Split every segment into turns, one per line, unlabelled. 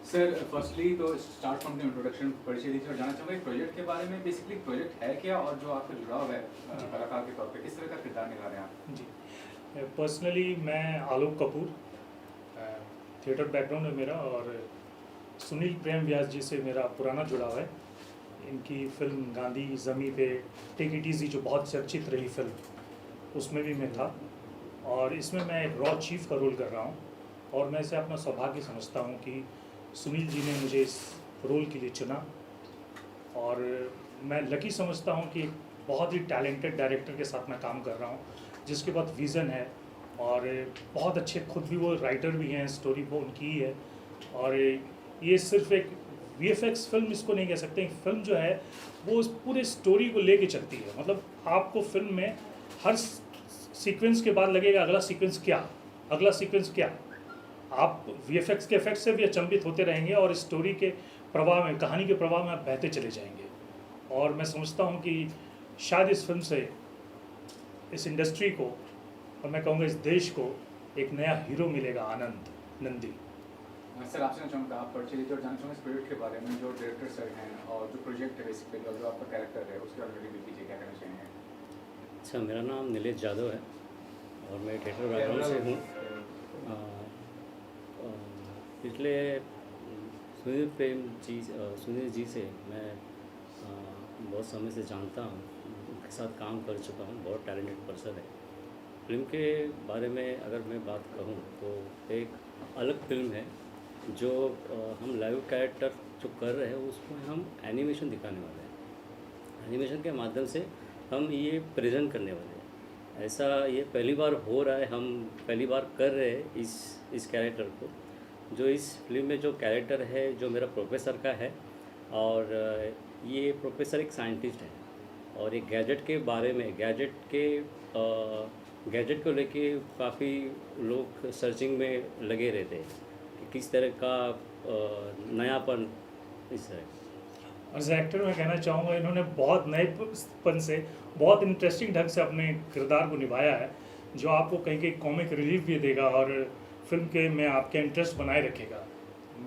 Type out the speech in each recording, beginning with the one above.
Sir firstly तो start from the introduction परिचय दीजिए और जानना चाहूँगा प्रोजेक्ट के बारे में। बेसिकली प्रोजेक्ट है क्या और जो आपका जुड़ाव है कलाकार के तौर पे किस तरह का किरदार निभा रहे हैं आप?
जी, पर्सनली मैं आलोक कपूर, थिएटर बैकग्राउंड है मेरा और सुनील प्रेम व्यास जी से मेरा पुराना जुड़ाव है। इनकी फिल्म गांधी ज़मी पे, टेक इट इज़ी जो बहुत चर्चित रही फिल्म, उसमें भी मैं था और इसमें मैं एक रॉ चीफ का रोल कर रहा हूँ। और मैं इसे अपना सौभाग्य समझता हूँ कि सुनील जी ने मुझे इस रोल के लिए चुना और मैं लकी समझता हूँ कि बहुत ही टैलेंटेड डायरेक्टर के साथ मैं काम कर रहा हूँ जिसके पास विज़न है और बहुत अच्छे, खुद भी वो राइटर भी हैं, स्टोरी वो उनकी ही है। और ये सिर्फ एक वीएफएक्स फिल्म इसको नहीं कह सकते, एक फिल्म जो है वो उस पूरे स्टोरी को लेके चलती है। मतलब आपको फिल्म में हर सीक्वेंस के बाद लगेगा अगला सीक्वेंस क्या, अगला सीक्वेंस क्या। आप वीएफएक्स के इफेक्ट से भी अचंभित होते रहेंगे और स्टोरी के प्रवाह में, कहानी के प्रवाह में आप बहते चले जाएंगे। और मैं समझता हूँ कि शायद इस फिल्म से इस इंडस्ट्री को और मैं कहूँगा इस देश को एक नया हीरो मिलेगा, आनंद नंदी।
सर आपसे चाहूँगा आप परिचय दीजिए और जानना चाहूँगा इस प्रोजेक्ट के बारे में, जो डायरेक्टर सर हैं और जो प्रोजेक्ट है बेसिकली और जो आपका कैरेक्टर है उसके बारे में कीजिए, क्या कहना चाहेंगे?
अच्छा, मेरा नाम नीलेश यादव है और मैं थिएटर बैकग्राउंड से हूँ। पिछले सुनील जी से मैं बहुत समय से जानता हूँ, उनके साथ काम कर चुका हूँ। बहुत टैलेंटेड पर्सन है। फिल्म के बारे में अगर मैं बात कहूँ तो एक अलग फिल्म है जो हम लाइव कैरेक्टर जो कर रहे हैं उसमें हम एनिमेशन दिखाने वाले हैं। एनिमेशन के माध्यम से हम ये प्रेजेंट करने वाले हैं। ऐसा ये पहली बार हो रहा है, हम पहली बार कर रहे हैं इस कैरेक्टर को। जो इस फिल्म में जो कैरेक्टर है जो मेरा प्रोफेसर का है और ये प्रोफेसर एक साइंटिस्ट है और एक गैजेट के बारे में, गैजेट को लेके काफ़ी लोग सर्चिंग में लगे रहते हैं कि किस तरह का नयापन इस तरह।
एज एक्टर मैं कहना चाहूँगा इन्होंने बहुत नएपन से, बहुत इंटरेस्टिंग ढंग से अपने किरदार को निभाया है जो आपको कहीं कहीं कॉमिक रिलीफ भी देगा और फिल्म के में आपका इंटरेस्ट बनाए रखेगा।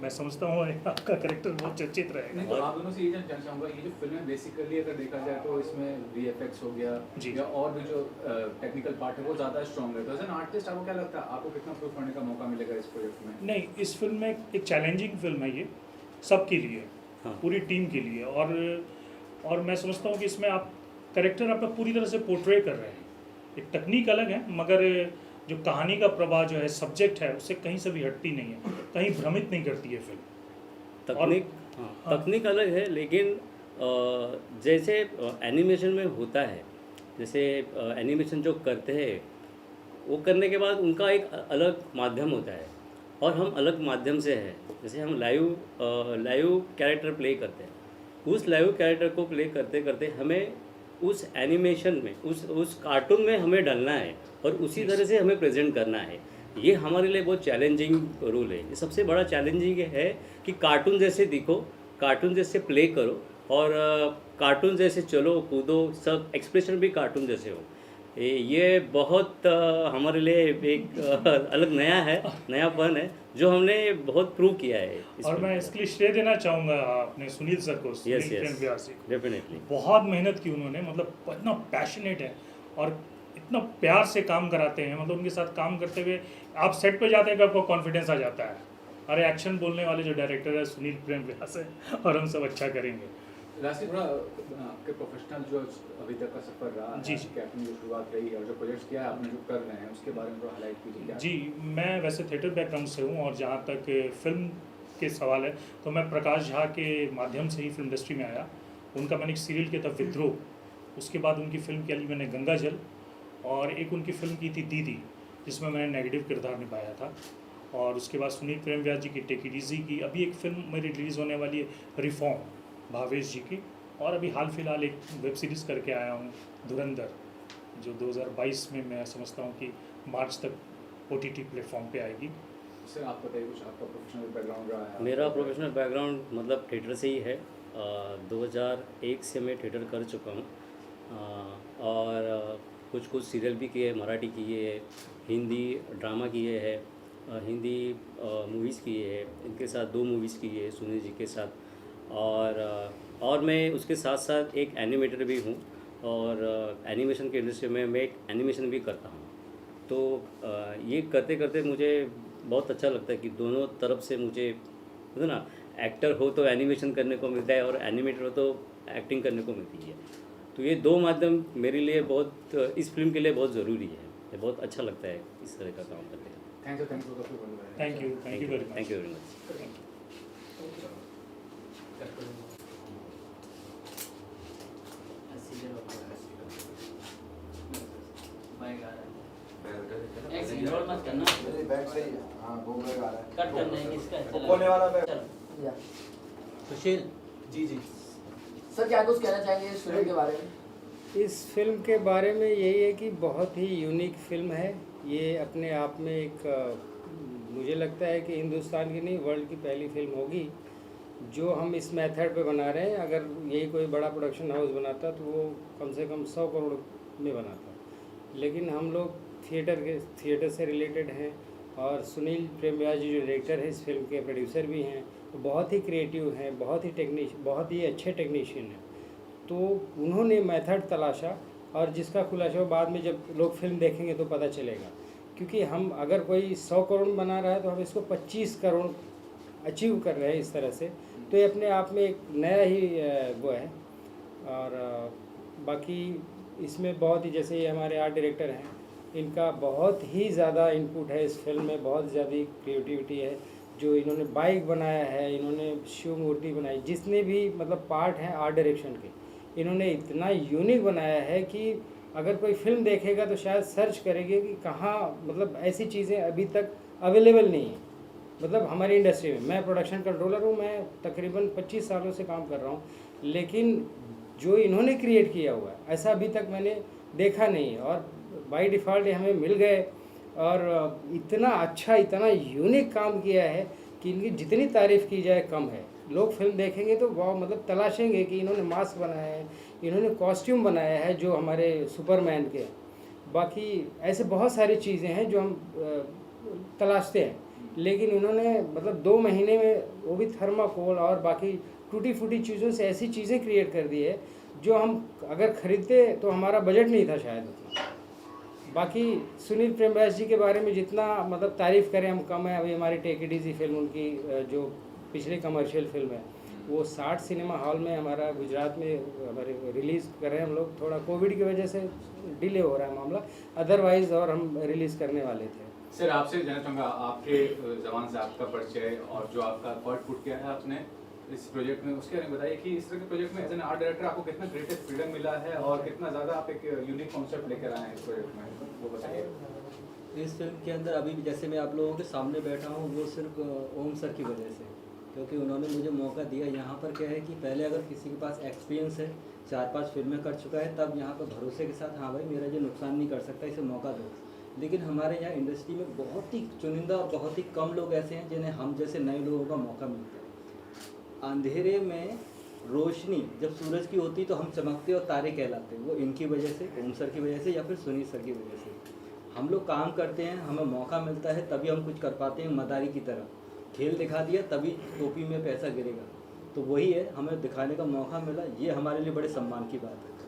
मैं समझता हूँ आपका कैरेक्टर बहुत चर्चित रहेगा।
नहीं तो आप दोनों से ये जानना चाहूँगा, ये जो फिल्म है बेसिकली अगर देखा जाए तो इसमें वीएफएक्स हो गया
जी,
या और भी जो टेक्निकल पार्ट है वो ज़्यादा स्ट्रॉन्ग है। तो एज एन आर्टिस्ट आपको क्या लगता है, आपको कितना प्रूव करने का मौका मिलेगा इस प्रोजेक्ट में?
नहीं, इस फिल्म में एक चैलेंजिंग फिल्म है ये सबके लिए,
हाँ।
पूरी टीम के लिए। और मैं समझता हूँ कि इसमें आप कैरेक्टर आपका पूरी तरह से पोर्ट्रे कर रहे हैं। एक तकनीक अलग है मगर जो कहानी का प्रवाह जो है, सब्जेक्ट है, उससे कहीं से भी हटती नहीं है, कहीं भ्रमित नहीं करती है फिल्म।
तकनीक अलग है लेकिन जैसे एनिमेशन में होता है, जैसे एनिमेशन जो करते हैं वो करने के बाद उनका एक अलग माध्यम होता है और हम अलग माध्यम से हैं। जैसे हम लाइव कैरेक्टर प्ले करते हैं, उस लाइव कैरेक्टर को प्ले करते करते हमें उस एनिमेशन में, उस कार्टून में हमें डालना है और उसी तरह से हमें प्रेजेंट करना है। ये हमारे लिए बहुत चैलेंजिंग रोल है। ये सबसे बड़ा चैलेंजिंग है कि कार्टून जैसे दिखो, कार्टून जैसे प्ले करो और कार्टून जैसे चलो कूदो, सब एक्सप्रेशन भी कार्टून जैसे हो। ये बहुत हमारे लिए एक अलग नयापन है जो हमने बहुत प्रूव किया है।
और मैं इसके लिए श्रेय देना चाहूँगा अपने सुनील सर को, सुनील प्रेम व्यास जी को।
डेफिनेटली
बहुत मेहनत की उन्होंने, मतलब इतना पैशनेट है और इतना प्यार से काम कराते हैं। मतलब उनके साथ काम करते हुए आप सेट पे जाते हैं कि आपको कॉन्फिडेंस आ जाता है। अरे एक्शन बोलने वाले जो डायरेक्टर है सुनील प्रेम व्यास है और हम सब अच्छा करेंगे।
लास्ट थोड़ा आपके प्रोफेशनल जो अभी तक का सफ़र रहा
जी,
कि आपने जो शुरुआत रही है और जो प्रोजेक्ट्स किया है आपने जो कर रहे हैं उसके बारे में थोड़ा हाईलाइट कीजिए।
जी, मैं वैसे थिएटर बैकग्राउंड से हूँ और जहाँ तक फिल्म के सवाल है तो मैं प्रकाश झा के माध्यम से ही फिल्म इंडस्ट्री में आया। उनका मैंने एक सीरियल किया था विद्रोह, उसके बाद उनकी फिल्म के लिए मैंने गंगा जल, और एक उनकी फिल्म की थी दीदी जिसमें मैंने नेगेटिव किरदार निभाया था। और उसके बाद सुनील प्रेम व्यास जी की टेक इट इज़ी की अभी एक फिल्म मेरी रिलीज़ होने वाली है, रिफॉर्म, भावेश जी की। और अभी हाल फिलहाल एक वेब सीरीज़ करके आया हूँ धुरंधर, जो 2022 में मैं समझता हूँ कि मार्च तक OTT प्लेटफॉर्म पे आएगी।
सर आप बताइए कुछ आपका प्रोफेशनल बैकग्राउंड रहा है?
मेरा प्रोफेशनल बैकग्राउंड मतलब थिएटर से ही है। 2001 से मैं थिएटर कर चुका हूँ और कुछ सीरियल भी किए हैं, मराठी किए हैं, हिंदी ड्रामा किए हैं, हिंदी मूवीज़ किए हैं। इनके साथ 2 मूवीज़ किए हैं सुनील जी के साथ। और मैं उसके साथ साथ एक एनिमेटर भी हूँ, और एनिमेशन के इंडस्ट्री में मैं एक एनिमेशन भी करता हूँ। तो ये करते करते मुझे बहुत अच्छा लगता है कि दोनों तरफ से मुझे है ना, एक्टर हो तो एनिमेशन करने को मिलता है, और एनिमेटर हो तो एक्टिंग करने को मिलती है। तो ये 2 माध्यम मेरे लिए बहुत, इस फिल्म के लिए बहुत ज़रूरी है। ये बहुत अच्छा लगता है इस तरह का काम करके।
Thank you
thank you very much.
Thank you very much.
एक सेकंड रोल मत करना,
मेरे बैग से ही है। हाँ वो बैग आ रहा है।
कट करना है किसका
वो कोने वाला बैग।
चलो
या
सुशील
जी जी।
सर क्या कुछ कहना चाहेंगे इस फिल्म के बारे में?
इस फिल्म के बारे में यही है कि बहुत ही यूनिक फिल्म है ये। अपने आप में एक मुझे लगता है कि हिंदुस्तान की नहीं, वर्ल्ड की पहली फिल्म होगी जो हम इस मेथड पे बना रहे हैं। अगर यही कोई बड़ा प्रोडक्शन हाउस बनाता तो वो कम से कम 100 करोड़ में बनाता, लेकिन हम लोग थिएटर से रिलेटेड हैं, और सुनील प्रेमव्यास जी जो डायरेक्टर है इस फिल्म के, प्रोड्यूसर भी हैं, तो बहुत ही क्रिएटिव हैं, बहुत ही अच्छे टेक्नीशियन हैं। तो उन्होंने मेथड तलाशा, और जिसका खुलासा बाद में जब लोग फिल्म देखेंगे तो पता चलेगा। क्योंकि हम अगर कोई 100 करोड़ बना रहा है तो हम इसको 25 करोड़ अचीव कर रहे हैं इस तरह से, तो ये अपने आप में एक नया ही वो है। और बाकी इसमें बहुत ही, जैसे ये हमारे आर्ट डायरेक्टर हैं, इनका बहुत ही ज़्यादा इनपुट है इस फिल्म में, बहुत ज़्यादा क्रिएटिविटी है। जो इन्होंने बाइक बनाया है, इन्होंने शिव मूर्ति बनाई, जितने भी मतलब पार्ट हैं आर्ट डायरेक्शन के, इन्होंने इतना यूनिक बनाया है कि अगर कोई फिल्म देखेगा तो शायद सर्च करेंगे कि कहाँ, मतलब ऐसी चीज़ें अभी तक अवेलेबल नहीं है। मतलब हमारी इंडस्ट्री में, मैं प्रोडक्शन कंट्रोलर हूँ, मैं तकरीबन 25 सालों से काम कर रहा हूँ, लेकिन जो इन्होंने क्रिएट किया हुआ है ऐसा अभी तक मैंने देखा नहीं है। और बाय डिफ़ॉल्ट हमें मिल गए, और इतना अच्छा, इतना यूनिक काम किया है कि इनकी जितनी तारीफ़ की जाए कम है। लोग फिल्म देखेंगे तो वाह, मतलब तलाशेंगे कि इन्होंने मास्क बनाया है, इन्होंने कॉस्ट्यूम बनाया है जो हमारे सुपरमैन के। बाकी ऐसे बहुत सारी चीज़ें हैं जो हम तलाशते हैं, लेकिन इन्होंने मतलब 2 महीने में वो भी थर्माकोल और बाकी टूटी फूटी चीज़ों से ऐसी चीज़ें क्रिएट कर दी है जो हम अगर ख़रीदते तो हमारा बजट नहीं था शायद उतना। बाकी सुनील प्रेमव्यास जी के बारे में जितना मतलब तारीफ़ करें हम कम है। अभी हमारी टेक इट इजी फिल्म, उनकी जो पिछली कमर्शियल फिल्म है, वो 60 सिनेमा हॉल में हमारा गुजरात में हमारे रिलीज़ कर रहे हैं हम लोग। थोड़ा कोविड की वजह से डिले हो रहा है मामला, अदरवाइज़ और हम रिलीज़ करने वाले थे।
सर आपसे जानना चाहूँगा, आपके ज़बान से आपका परिचय और जो आपका एफर्ट पुट किया है आपने इस प्रोजेक्ट में, उसके बारे में बताइए कि इस तरह के प्रोजेक्ट में एज एन आर्ट डायरेक्टर आपको कितना क्रिएटिव फ्रीडम मिला है और कितना ज़्यादा आप एक यूनिक कॉन्सेप्ट लेकर आए हैं इस प्रोजेक्ट में, वो बताइए।
इस फिल्म के अंदर अभी भी जैसे मैं आप लोगों के सामने बैठा हूँ वो सिर्फ ओम सर की वजह से, क्योंकि उन्होंने मुझे मौका दिया। यहाँ पर क्या है कि पहले अगर किसी के पास एक्सपीरियंस है, 4-5 फिल्में कर चुका है, तब यहाँ पर भरोसे के साथ हाँ भाई मेरा जो नुकसान नहीं कर सकता, इसे मौका दो। लेकिन हमारे यहाँ इंडस्ट्री में बहुत ही चुनिंदा और बहुत ही कम लोग ऐसे हैं जिन्हें हम जैसे नए लोगों का मौका मिलता है। अंधेरे में रोशनी जब सूरज की होती तो हम चमकते और तारे कहलाते हैं। वो इनकी वजह से, ओम सर की वजह से या फिर सुनील सर की वजह से हम लोग काम करते हैं, हमें मौका मिलता है तभी हम कुछ कर पाते हैं। मदारी की तरह खेल दिखा दिया तभी टोपी में पैसा गिरेगा, तो वही है, हमें दिखाने का मौका मिला, ये हमारे लिए बड़े सम्मान की बात है।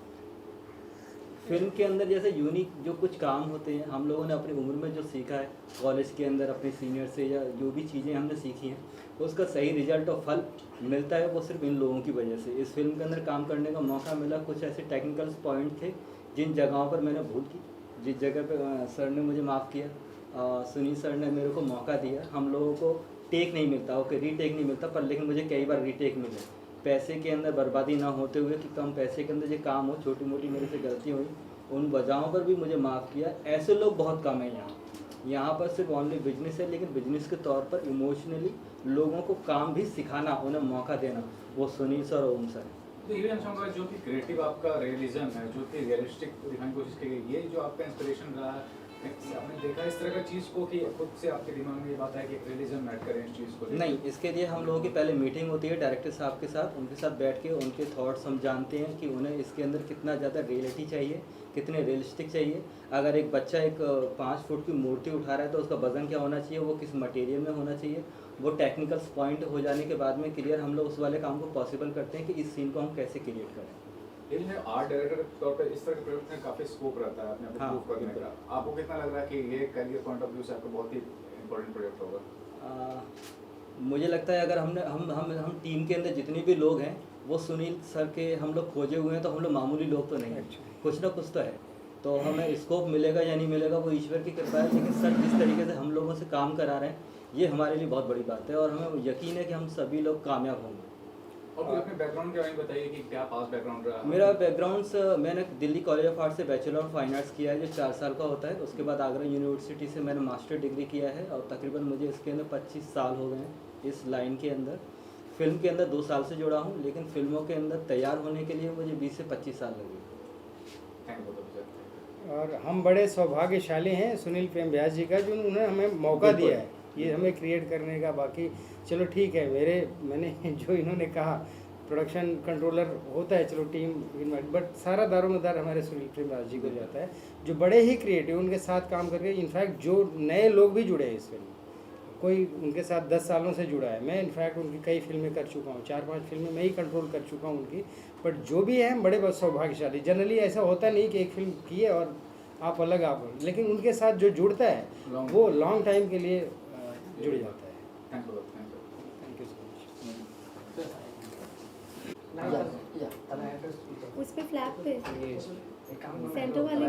फिल्म के अंदर जैसे यूनिक जो कुछ काम होते हैं, हम लोगों ने अपनी उम्र में जो सीखा है, कॉलेज के अंदर अपने सीनियर से या जो भी चीज़ें हमने सीखी हैं, उसका सही रिजल्ट और फल मिलता है वो सिर्फ इन लोगों की वजह से। इस फिल्म के अंदर काम करने का मौका मिला। कुछ ऐसे टेक्निकल पॉइंट थे जिन जगहों पर मैंने भूल की, जिस जगह पर सर ने मुझे माफ़ किया, सुनील सर ने मेरे को मौका दिया। हम लोगों को टेक नहीं मिलता, ओके रीटेक नहीं मिलता, पर लेकिन मुझे कई बार रीटेक मिले। पैसे के अंदर बर्बादी ना होते हुए कि कम पैसे के अंदर ये काम हो, छोटी मोटी मेरे से गलती हुई, उन वजहों पर भी मुझे माफ़ किया। ऐसे लोग बहुत कम हैं यहाँ पर सिर्फ ओनली बिजनेस है, लेकिन बिजनेस के तौर पर इमोशनली लोगों को काम भी सिखाना, उन्हें मौका देना, वो सुनील सर और ओम सर है।
तो ये जानना चाहूँगा, जो कि क्रिएटिव आपका रियलिज्म है, जो कि रियलिस्टिक दिखाने की कोशिश की गई, ये जो आपका इंस्पिरेशन रहा है आपने देखा इस तरह का चीज़ को कि खुद से आपके दिमाग में ये बात है कि एक रिलीजन ऐड करें इस चीज़ को लेकर?
नहीं, इसके लिए हम लोगों की पहले मीटिंग होती है डायरेक्टर साहब के साथ, उनके साथ बैठ के उनके थॉट्स हम जानते हैं कि उन्हें इसके अंदर कितना ज़्यादा रियलिटी चाहिए, कितने रियलिस्टिक चाहिए। अगर एक बच्चा एक 5 फुट की मूर्ति उठा रहा है तो उसका वज़न क्या होना चाहिए, वो किस मटेरियल में होना चाहिए, वो टेक्निकल पॉइंट हो जाने के बाद में क्लियर हम लोग उस वाले काम को पॉसिबल करते हैं कि इस सीन को हम कैसे क्रिएट करें।
लेकिन आर्ट डायरेक्टर के तौर पर इस तरह के प्रोजेक्ट में काफ़ी स्कोप रहता है अपने आप को
हाँ,
प्रूव करने
बिल्कुल।
का। आपको कितना लग रहा है कि ये करियर पॉइंट ऑफ व्यू से आपका बहुत ही इंपॉर्टेंट प्रोजेक्ट होगा?
मुझे लगता है अगर हम टीम के अंदर जितने भी लोग हैं वो सुनील सर के हम लोग खोजे हुए हैं, तो हम लोग मामूली लोग तो नहीं हैं, कुछ ना कुछ तो है। तो हमें स्कोप मिलेगा या नहीं मिलेगा वो ईश्वर की कृपा है, लेकिन सर जिस तरीके से हम लोगों से काम करा रहे हैं ये हमारे लिए बहुत बड़ी बात है और हमें यकीन है कि हम सभी लोग कामयाब होंगे।
और फिर अपने बैकग्राउंड के बारे में बताइए कि क्या पास बैकग्राउंड रहा?
मेरा बैकग्राउंड मैंने दिल्ली कॉलेज ऑफ आर्ट से बैचलर ऑफ फाइन आर्ट्स किया है जो 4 साल का होता है। उसके बाद आगरा यूनिवर्सिटी से मैंने मास्टर डिग्री किया है और तकरीबन मुझे इसके अंदर 25 साल हो गए हैं इस लाइन के अंदर। फिल्म के अंदर 2 साल से जुड़ा हूँ, लेकिन फिल्मों के अंदर तैयार होने के लिए मुझे 20 से 25 साल लगे।
थैंक यू बहुत सर।
और हम बड़े सौभाग्यशाली हैं सुनील प्रेम व्यास जी का, जो उन्होंने हमें मौका दिया है ये हमें क्रिएट करने का। बाकी चलो ठीक है, मैंने जो इन्होंने कहा प्रोडक्शन कंट्रोलर होता है, चलो टीम इनवाइट, बट सारा दारोमदार हमारे सुनील प्रेम व्यास जी को जाता है, जो बड़े ही क्रिएटिव उनके साथ काम करके। इनफैक्ट जो नए लोग भी जुड़े हैं इस फिल्म में, कोई उनके साथ 10 सालों से जुड़ा है। मैं इनफैक्ट उनकी कई फिल्में कर चुका हूँ, 4-5 फिल्में मैं ही कंट्रोल कर चुका हूँ उनकी। बट जो भी है बड़े बहुत सौभाग्यशाली। जनरली ऐसा होता नहीं कि एक फिल्म की है और आप अलग आप, लेकिन उनके साथ जो जुड़ता है वो लॉन्ग टाइम के लिए जुड़ जाता है।
Thank you
thank you so much.
उस पे फ्लैग पे सेंटर वाले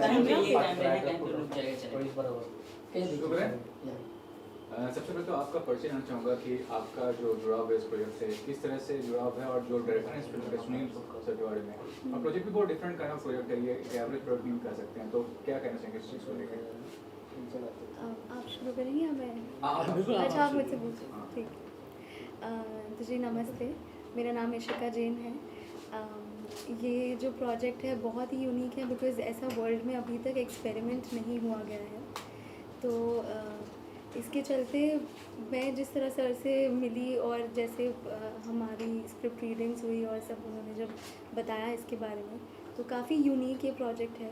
सबसे पहले तो आपका परिचय जानना चाहूँगा कि आपका जो जुड़ाव है इस प्रोजेक्ट से किस तरह से जुड़ाव है, और जो डायरेक्टर है इस फिल्म के सुनील सर के बारे में, और प्रोजेक्ट भी बहुत डिफरेंट काइंड ऑफ प्रोजेक्ट है, ये एवरेज प्रोजेक्ट नहीं कह सकते हैं, तो क्या कहना चाहेंगे इस चीज़ को लेकर?
आप शुरू करेंगे या मैं?
बिल्कुल।
अच्छा, आप मुझसे पूछो। ठीक। तो जी नमस्ते, मेरा नाम इशिका जैन है। ये जो प्रोजेक्ट है बहुत ही यूनिक है बिकॉज़ ऐसा वर्ल्ड में अभी तक एक्सपेरिमेंट नहीं हुआ गया है। तो इसके चलते मैं जिस तरह सर से मिली और जैसे हमारी स्क्रिप्ट रीडिंग्स हुई और सब उन्होंने जब बताया इसके बारे में, तो काफ़ी यूनिक ये प्रोजेक्ट है।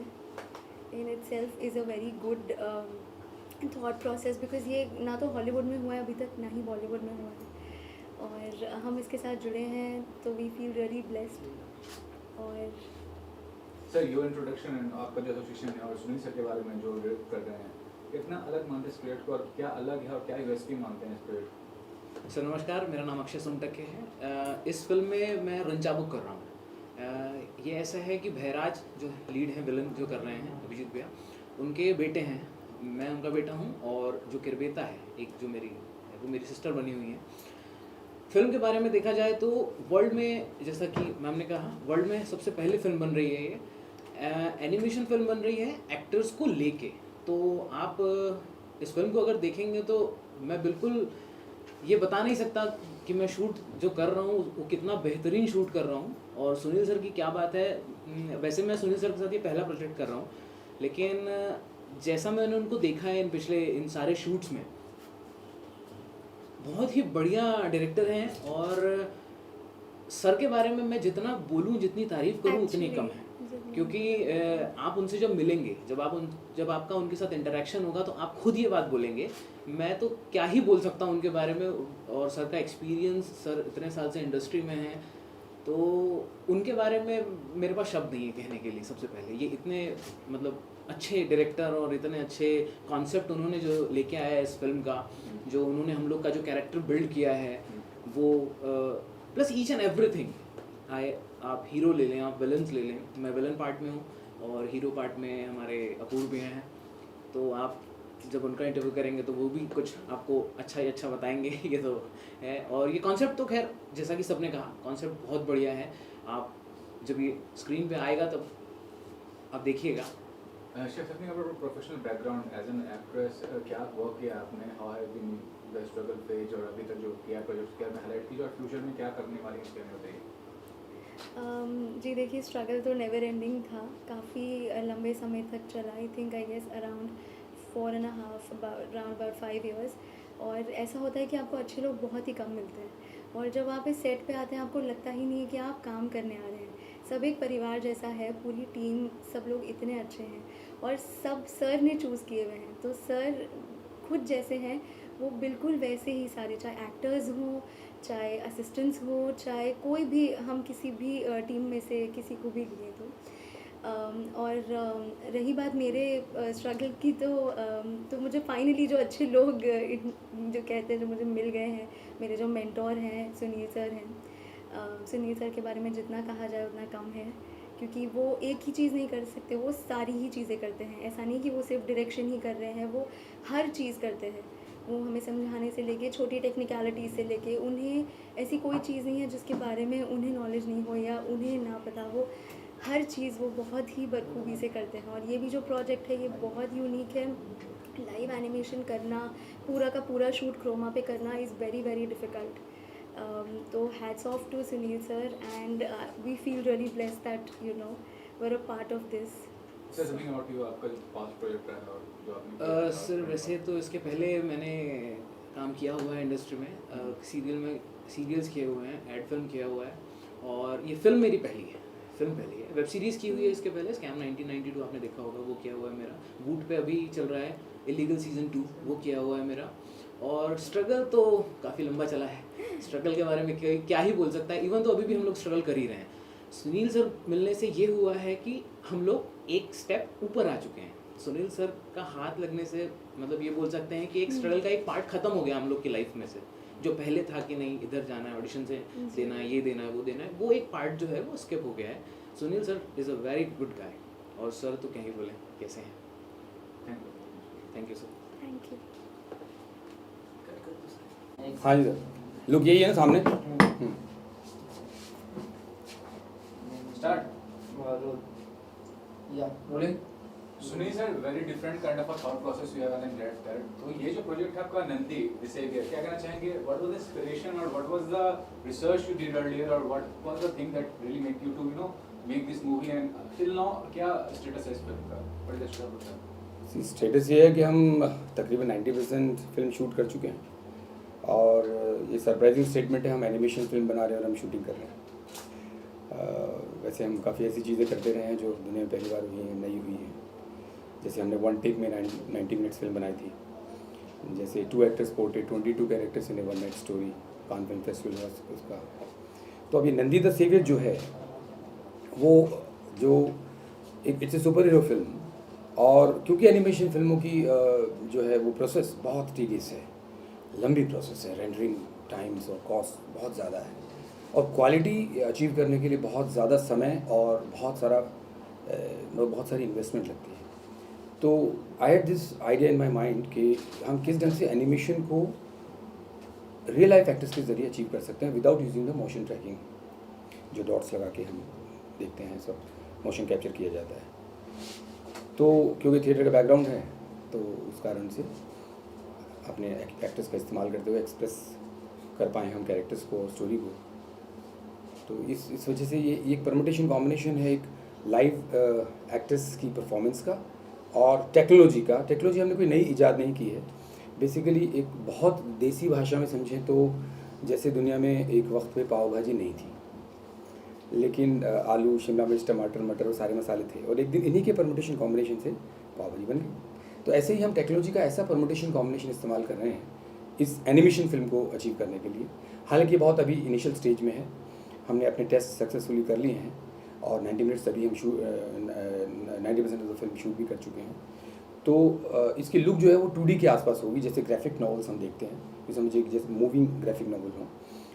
In itself is a very good thought process because ये ना तो हॉलीवुड में हुआ है अभी तक, ना ही बॉलीवुड में हुआ है, और हम इसके साथ जुड़े हैं तो वी फील रियली ब्लेस्ड। और
सर योर इंट्रोडक्शन, आपका जो एसोसिएशन है और सुनील सर के बारे में जो कर रहे हैं, कितना अलग मानते हैं इस प्रोजेक्ट को, और क्या अलग है और क्या यूएसपी मानते हैं इस प्रोजेक्ट?
सर नमस्कार, मेरा नाम अक्षय सोनटके है। इस फिल्म में मैं रंचाबुक कर रहा हूँ। ये ऐसा है कि भैराज जो लीड है, विलन जो कर रहे हैं अभिजीत भैया, उनके बेटे हैं, मैं उनका बेटा हूँ, और जो किरबेता है एक जो मेरी है वो मेरी सिस्टर बनी हुई है। फिल्म के बारे में देखा जाए तो वर्ल्ड में, जैसा कि मैम ने कहा, वर्ल्ड में सबसे पहले फिल्म बन रही है ये, एनिमेशन फिल्म बन रही है एक्टर्स को लेके। तो आप इस फिल्म को अगर देखेंगे तो मैं बिल्कुल ये बता नहीं सकता कि मैं शूट जो कर रहा हूँ वो कितना बेहतरीन शूट कर रहा हूँ, और सुनील सर की क्या बात है। वैसे मैं सुनील सर के साथ ये पहला प्रोजेक्ट कर रहा हूँ, लेकिन जैसा मैंने उनको देखा है इन सारे शूट्स में, बहुत ही बढ़िया डायरेक्टर हैं, और सर के बारे में मैं जितना बोलूँ, जितनी तारीफ़ करूँ उतनी कम है। क्योंकि आप उनसे जब मिलेंगे, जब आपका उनके साथ इंटरेक्शन होगा तो आप खुद ये बात बोलेंगे। मैं तो क्या ही बोल सकता हूँ उनके बारे में, और सर का एक्सपीरियंस, सर इतने साल से इंडस्ट्री में हैं, तो उनके बारे में मेरे पास शब्द नहीं है कहने के लिए। सबसे पहले ये इतने मतलब अच्छे डायरेक्टर और इतने अच्छे कॉन्सेप्ट उन्होंने जो लेके आया है इस फिल्म का, जो उन्होंने हम लोग का जो कैरेक्टर बिल्ड किया है वो, प्लस ईच एंड एवरीथिंग। आप हीरो ले लें, आप विलन्स ले लें, मैं विलन पार्ट में हूँ और हीरो पार्ट में हमारे अपूर्व भी हैं, तो आप जब उनका इंटरव्यू करेंगे तो वो भी कुछ आपको अच्छा ही अच्छा बताएंगे। ये तो है, और ये कॉन्सेप्ट तो खैर जैसा कि सबने कहा, कॉन्सेप्ट बहुत बढ़िया है। आप जब ये स्क्रीन पे आएगा तब आप देखिएगा।
Professional background as an actress, क्या वर्क किया आपने, how have been the struggle phase, और अभी तक जो किया प्रोजेक्ट क्या हाईलाइट कीजिए, और फ्यूचर में क्या करने वाली इसके में बताइए।
जी देखिए, स्ट्रगल तो नेवर एंडिंग था, काफ़ी लंबे समय तक चला। I think I guess around 4.5 around 5 years। और ऐसा होता है कि आपको अच्छे लोग बहुत ही कम मिलते हैं, और जब आप इस सेट पे आते हैं आपको लगता ही नहीं है कि आप काम करने आ रहे हैं। सब एक परिवार जैसा है, पूरी टीम, सब लोग इतने अच्छे हैं, और सब सर ने चूज़ किए हुए हैं। तो सर खुद जैसे हैं वो बिल्कुल वैसे ही सारे, चाहे एक्टर्स हों, चाहे असिस्टेंट्स हों, चाहे कोई भी, हम किसी भी टीम में से किसी को भी लिए और रही बात मेरे स्ट्रगल की, तो मुझे फाइनली जो अच्छे लोग जो कहते हैं, जो मुझे मिल गए हैं, मेरे जो मेंटोर हैं सुनील सर हैं। सुनील सर के बारे में जितना कहा जाए उतना कम है, क्योंकि वो एक ही चीज़ नहीं कर सकते, वो सारी ही चीज़ें करते हैं। ऐसा नहीं कि वो सिर्फ डायरेक्शन ही कर रहे हैं, वो हर चीज़ करते हैं। वो हमें समझाने से लेके छोटी टेक्निकलिटी से लेके, उन्हें ऐसी कोई चीज़ नहीं है जिसके बारे में उन्हें नॉलेज नहीं हो या उन्हें ना पता हो। हर चीज़ वो बहुत ही बखूबी से करते हैं। और ये भी जो प्रोजेक्ट है ये बहुत यूनिक है। लाइव एनिमेशन करना, पूरा का पूरा शूट क्रोमा पे करना इज़ वेरी वेरी डिफ़िकल्ट। तो hats off to Sunil sir, and we feel really blessed that we're a part of this।
Sir something about you, आपका जो पास्ट प्रोजेक्ट रहा है और जो आपने
सर वैसे तो इसके पहले मैंने काम किया हुआ है इंडस्ट्री में, सीरियल्स किए हुए हैं, एड फिल्म किया हुआ है, और ये फिल्म मेरी पहली है। वेब सीरीज़ की हुई है इसके पहले, स्कैम 1992 आपने देखा होगा, वो किया हुआ है मेरा। बूट पे अभी चल रहा है इलीगल सीज़न 2, वो किया हुआ है मेरा। और स्ट्रगल तो काफ़ी लंबा चला है, स्ट्रगल के बारे में क्या ही बोल सकता है। इवन तो अभी भी हम लोग स्ट्रगल कर ही रहे हैं। सुनील सर मिलने से ये हुआ है कि हम लोग एक स्टेप ऊपर आ चुके हैं। सुनील सर का हाथ लगने से मतलब ये बोल सकते हैं कि एक स्ट्रगल का एक पार्ट ख़त्म हो गया हम लोग की लाइफ में से। जो पहले था कि नहीं इधर जाना है, ऑडिशन से देना है, ये देना है, वो देना है, वो एक पार्ट जो है वो स्किप हो गया है। Sunil sir is a very good guy, और सर तो क्या ही बोले, कैसे हैं। Thank you sir.
Thank you.
हाँ जी सर, लुक यही है ना सामने।
स्टार्ट।
या rolling.
Sunil sir, very different kind of a thought process you have and that. तो ये जो प्रोजेक्ट है आपका नंदी डिसेवियर, क्या कहना चाहेंगे? व्हाट वाज द इंस्पिरेशन और what was the research you did earlier और what was the thing that really make you to make this movie and till now क्या स्टेटस है इस फिल्म का? What is the status?
Status ये है कि हम तकरीबन 90% फिल्म शूट कर चुके हैं, और ये सरप्राइजिंग स्टेटमेंट है, हम एनिमेशन फिल्म बना रहे हैं और हम शूटिंग कर रहे हैं। वैसे हम काफ़ी ऐसी चीज़ें करते रहे हैं जो दुनिया में पहली बार हुई हैं, नई हुई हैं। जैसे हमने 1 टेक में 90 मिनट्स फिल्म बनाई थी, जैसे 2 actors portrait, 22 characters in A 1 night story, Cannes film festival उसका। तो अभी नंदी द सेवियर जो है वो जो एक it's a super hero film, और क्योंकि एनिमेशन फिल्मों की जो है वो प्रोसेस बहुत टीडियस है, लंबी प्रोसेस है, रेंडरिंग टाइम्स और कॉस्ट बहुत ज़्यादा है, और क्वालिटी अचीव करने के लिए बहुत ज़्यादा समय और बहुत सारी इन्वेस्टमेंट लगती है। तो I had this idea in my mind कि हम किस ढंग से एनिमेशन को रियल लाइफ एक्टर्स के ज़रिए अचीव कर सकते हैं without using the motion tracking, जो डॉट्स लगा के हम देखते हैं, सब मोशन कैप्चर किया जाता है। तो क्योंकि थिएटर का बैकग्राउंड है तो उस कारण से अपने एक्टर्स का इस्तेमाल करते हुए एक्सप्रेस कर पाए हम कैरेक्टर्स को और स्टोरी को। तो इस वजह से ये एक परमुटेशन कॉम्बिनेशन है, एक लाइव एक्टर्स की परफॉर्मेंस का और टेक्नोलॉजी का। टेक्नोलॉजी हमने कोई नई इजाद नहीं की है, बेसिकली एक बहुत देसी भाषा में समझें तो जैसे दुनिया में एक वक्त पे पाव भाजी नहीं थी, लेकिन आलू, शिमला मिर्च, टमाटर, मटर और सारे मसाले थे, और एक दिन इन्हीं के परमुटेशन कॉम्बिनेशन से पाव भाजी बन गई। तो ऐसे ही हम टेक्नोलॉजी का ऐसा परमुटेशन कॉम्बिनेशन इस्तेमाल कर रहे हैं इस एनिमेशन फिल्म को अचीव करने के लिए। हालांकि बहुत अभी इनिशियल स्टेज में है, हमने अपने टेस्ट सक्सेसफुली कर लिए हैं और 90 मिनट्स अभी हम 90% ऑफ द फिल्म शूट भी कर चुके हैं। तो इसकी लुक जो है वो 2D के आसपास होगी, जैसे ग्राफिक नॉवेल्स हम देखते हैं, ये समझिए जैसे मूविंग ग्राफिक नॉवल हो,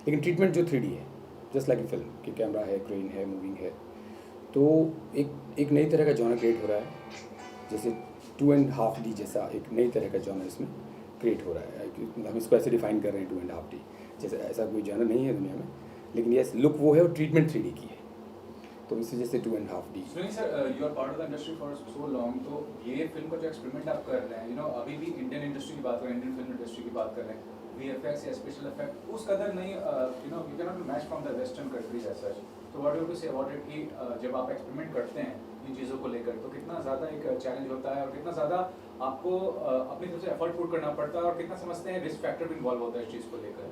लेकिन ट्रीटमेंट जो 3D है, जस्ट लाइक ए फिल्म कि कैमरा है, क्रेन है, मूविंग है। तो एक नई तरह का जॉनर क्रिएट हो रहा है, जैसे 2.5D जैसा एक नई तरह का जॉनर इसमें क्रिएट हो रहा है। हम इसको ऐसे डिफाइन कर रहे हैं 2.5D, जैसे ऐसा कोई जॉनर नहीं है दुनिया में, लेकिन यस लुक वो है और ट्रीटमेंट 3D की है, तो इस वजह से 2.5D।
Sunil sir, you are part of the industry for so long, तो ये फिल्म का जो एक्सपेरिमेंट आप कर रहे हैं, अभी भी इंडियन इंडस्ट्री की बात करें, इंडियन फिल्म इंडस्ट्री की बात कर रहे हैं, VFX या स्पेशल इफेक्ट उस कदर नहीं, you can not match from the western countries as such. तो what you to say about it कि जब आप एक्सपेरिमेंट करते हैं इन चीज़ों को लेकर, तो कितना ज़्यादा एक चैलेंज होता है और कितना ज़्यादा आपको अपनी तरफ से एफर्ट पुट करना पड़ता है और कितना समझते हैं रिस्क फैक्टर भी इन्वॉल्व होता है इस चीज़ को लेकर?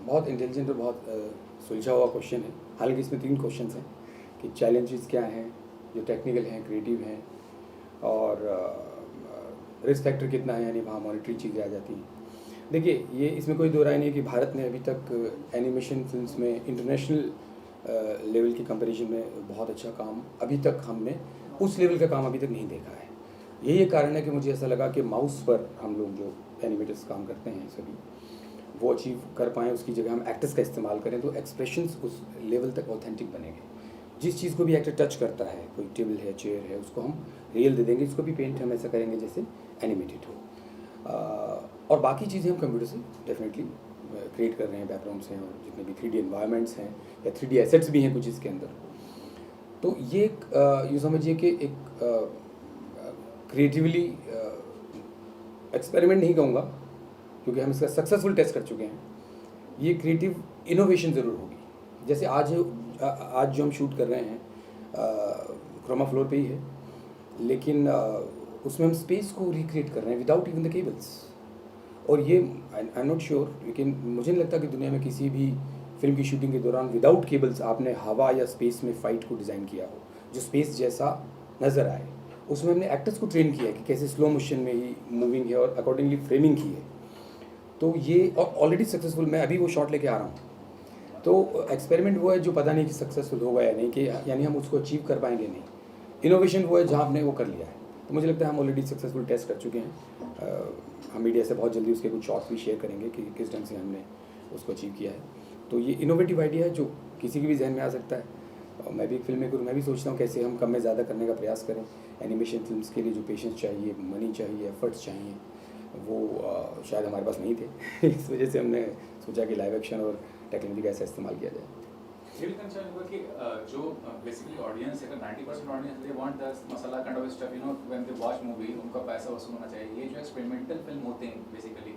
बहुत इंटेलिजेंट और बहुत सुलझा हुआ क्वेश्चन है। हालांकि इसमें 3 क्वेश्चन हैं कि चैलेंजेस क्या हैं, जो टेक्निकल हैं, क्रिएटिव हैं, और रिस्क फैक्टर कितना है, यानी वहाँ मॉनिटरी चीज़ें आ जाती हैं। देखिए, ये इसमें कोई दो राय नहीं है कि भारत ने अभी तक एनिमेशन फिल्म्स में इंटरनेशनल लेवल की कंपैरिजन में बहुत अच्छा काम, अभी तक हमने उस लेवल का काम अभी तक नहीं देखा है। यही एक कारण है कि मुझे ऐसा लगा कि माउस पर हम लोग जो एनिमेटर्स काम करते हैं सभी, वो अचीव कर पाएँ, उसकी जगह हम एक्टर्स का इस्तेमाल करें तो एक्सप्रेशंस उस लेवल तक ऑथेंटिक बनेंगे। जिस चीज़ को भी एक्टर टच करता है, कोई टेबल है, चेयर है, उसको हम रियल दे देंगे, इसको भी पेंट हम ऐसा करेंगे जैसे एनिमेटेड हो। और बाकी चीज़ें हम कंप्यूटर से डेफिनेटली क्रिएट कर रहे हैं, बैकग्राउंड्स हैं और जितने भी 3D एनवायरनमेंट्स हैं या 3D एसेट्स भी हैं कुछ इसके अंदर। तो ये एक यूँ समझिए कि एक क्रिएटिवली एक्सपेरिमेंट नहीं कहूँगा, क्योंकि हम इसका सक्सेसफुल टेस्ट कर चुके हैं। ये क्रिएटिव इनोवेशन ज़रूर होगी। जैसे आज जो हम शूट कर रहे हैं क्रोमा फ्लोर पे ही है, लेकिन उसमें हम स्पेस को रिक्रिएट कर रहे हैं विदाउट इवन द केबल्स। और ये आई एम नॉट श्योर, लेकिन मुझे नहीं लगता कि दुनिया में किसी भी फिल्म की शूटिंग के दौरान विदाउट केबल्स आपने हवा या स्पेस में फ़ाइट को डिज़ाइन किया हो जो स्पेस जैसा नज़र आए। उसमें हमने एक्टर्स को ट्रेन किया है कि कैसे स्लो मोशन में ही मूविंग है और अकॉर्डिंगली फ्रेमिंग की है। तो ये ऑलरेडी सक्सेसफुल, मैं अभी वो शॉट लेके आ रहा हूँ। तो एक्सपेरिमेंट वो है जो पता नहीं कि सक्सेसफुल होगा या नहीं, कि यानी हम उसको अचीव कर पाएंगे नहीं। इनोवेशन वो है जहाँ हमने वो कर लिया है। तो मुझे लगता है हम ऑलरेडी सक्सेसफुल टेस्ट कर चुके हैं। हम मीडिया से बहुत जल्दी उसके कुछ शॉट्स भी शेयर करेंगे कि किस ढंग से हमने उसको अचीव किया है। तो ये इनोवेटिव आइडिया है जो किसी के भी जहन में आ सकता है। और मैं भी एक फिल्म मेकर हूँ, मैं भी सोचता हूँ कैसे हम कम में ज़्यादा करने का प्रयास करें। एनिमेशन फिल्म्स के लिए जो पेशेंस चाहिए, मनी चाहिए, एफर्ट्स चाहिए, वो शायद हमारे पास नहीं थे। इस वजह से हमने सोचा कि लाइव एक्शन और टेक्नोलॉजी का ऐसा इस्तेमाल किया जाए।
ये भी कंसर्न हुआ कि जो बेसिकली ऑडियंस है, 90% audience they want the masala kind of stuff, you know, when they watch movie उनका पैसा वसूल होना चाहिए। ये जो एक्सपेरिमेंटल फिल्म होते हैं बेसिकली,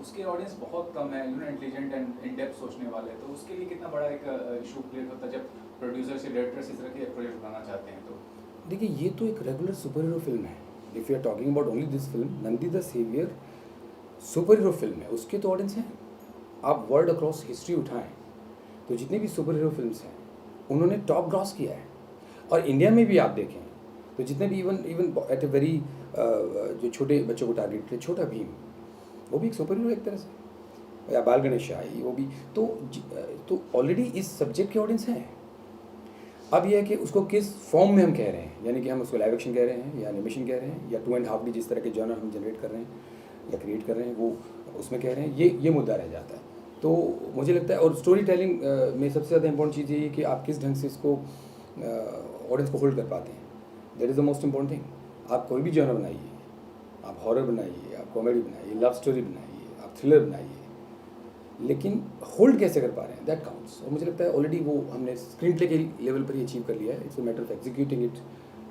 उसके ऑडियंस बहुत कम है, you know, intelligent and in depth सोचने वाले। तो उसके लिए कितना बड़ा एक इशू क्रिएट होता है जब प्रोड्यूसर से डायरेक्टर से इस तरह के प्रोजेक्ट बनाना चाहते हैं। तो
देखिए, ये तो एक रेगुलर सुपर हीरो फिल्म है। If you are talking about only this film, Nandi the saviour super hero film है, उसके तो ऑडियंस हैं। आप वर्ल्ड अक्रॉस हिस्ट्री उठाएं तो जितने भी सुपर हीरो फिल्म्स हैं उन्होंने टॉप ग्रॉस किया है। और इंडिया में भी आप देखें तो जितने भी इवन एट ए वेरी जो छोटे बच्चों को टारगेट किया, छोटा भीम वो भी एक सुपर हीरो एक तरह से, या बाल गणेश आई वो भी। तो ऑलरेडी इस सब्जेक्ट के ऑडियंस हैं। अब यह है कि उसको किस फॉर्म में हम कह रहे हैं, यानी कि हम उसको लाइव एक्शन कह रहे हैं या एनिमेशन कह रहे हैं या 2.5D जिस तरह के जॉनर हम जनरेट कर रहे हैं या क्रिएट कर रहे हैं वो उसमें कह रहे हैं, ये मुद्दा रह जाता है। तो मुझे लगता है, और स्टोरी टेलिंग में सबसे ज़्यादा इंपॉर्टेंट चीज़ ये है कि आप किस ढंग से इसको ऑडियंस को होल्ड कर पाते हैं। That is the most important thing. आप कोई भी जॉनर बनाइए, आप हॉरर बनाइए, आप कॉमेडी बनाइए, लव स्टोरी बनाइए, आप थ्रिलर बनाइए, लेकिन होल्ड कैसे कर पा रहे हैं, दैट काउंट्स। और मुझे लगता है ऑलरेडी वो हमने स्क्रीन प्ले के लेवल पर ही अचीव कर लिया है। It's a matter of executing it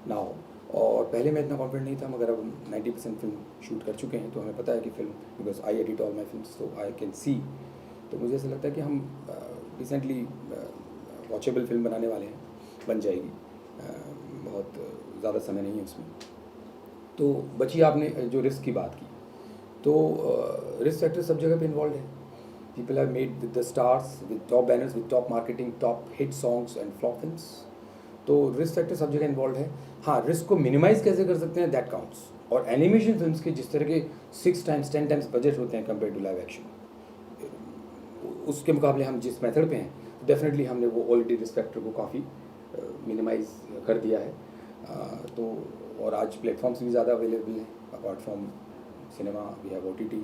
now. और पहले मैं इतना कॉन्फिडेंट नहीं था, मगर अब हम 90% फिल्म शूट कर चुके हैं तो हमें पता है कि film, because I edit all my films, तो आई कैन सी। तो मुझे ऐसा लगता है कि हम रिसेंटली वॉचेबल फिल्म बनाने वाले हैं, बन जाएगी। बहुत ज़्यादा समय नहीं है उसमें। तो बची आपने जो रिस्क की बात की, तो रिस्क फैक्टर सब जगह पे इन्वॉल्व है। People have made with the stars, with top banners, with top marketing, top hit songs and flop films. तो रिस्क फैक्टर सब जगह इन्वॉल्व है। हाँ, रिस्क को मिनिमाइज़ कैसे कर सकते हैं, दैट काउंट्स। और एनिमेशन फिल्म्स के जिस तरह के 6 टाइम्स 10 टाइम्स बजट होते हैं कंपेयर टू लाइव एक्शन, उसके मुकाबले हम जिस मेथड पे हैं, डेफिनेटली हमने वो ऑलरेडी रिस्क फैक्टर को काफ़ी मिनिमाइज़ कर दिया है। तो और आज प्लेटफॉर्म्स भी ज़्यादा अवेलेबल हैं, apart from cinema we have OTT।